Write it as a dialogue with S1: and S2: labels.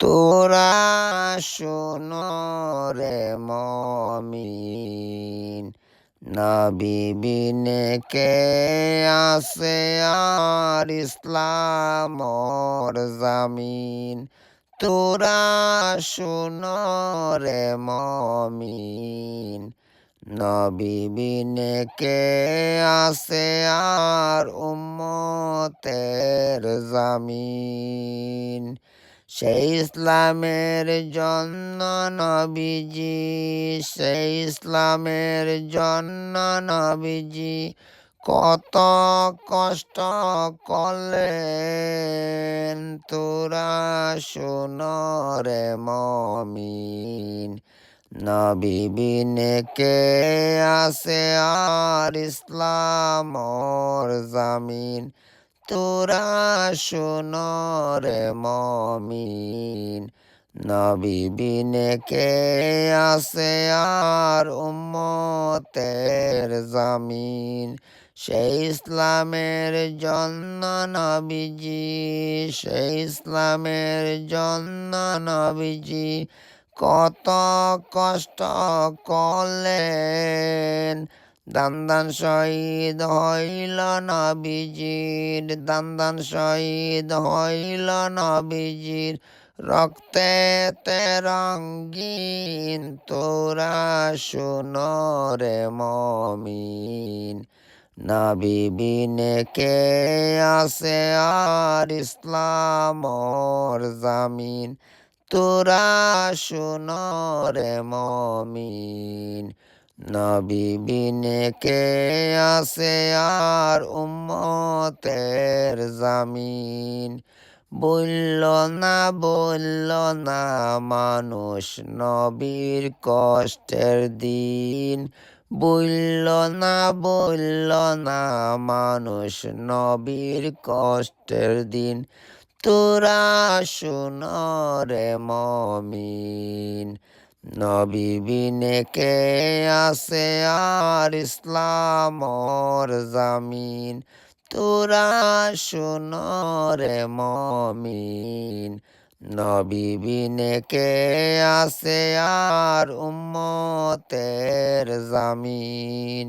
S1: তোরা শোনো রে মমিন, নবী বিনে কে আছে আর ইসলামর জামিন। তোরা শোনো রে মমিন, নবী বিনে কে আছে আর উম্মতের জামিন। সেই ইসলামের জন্য নবীজি, সেই ইসলামের জন্য নবীজি কত কষ্ট করলেন। তোরা শোনো রে মমিন, নবী বিনে কে আছে আর ইসলামর জামিন। তোরা শোনো রে মমিন, নবী বিনে কে আছে আর উম্মতের জামিন। সেই ইসলামের জন্য নবীজি, সেই ইসলামের জন্য নবীজি কত কষ্ট করলেন। দান শহীদ হইল নবীজির, দান শহীদ হইল নবীজির রক্তে তে রঙ্গিন। তোরা শোনো রে মমিন, নবী বিনে কে আছে আর ইসলামর জামিন। তোরা শোনো রে মমিন, নবী বিনে কে আছে আর উম্মতের জামিন। বলল না বলল না মানুষ নবীর কষ্টের দিন। বলল না বলল না মানুষ নবীর কষ্টের দিন। তোরা শোনো রে মমিন, নবী বিনে কে আছে আর ইসলামর জামিন। তোরা শোনো রে মমিন, নবী বিনে কে আছে আর উম্মতের জামিন।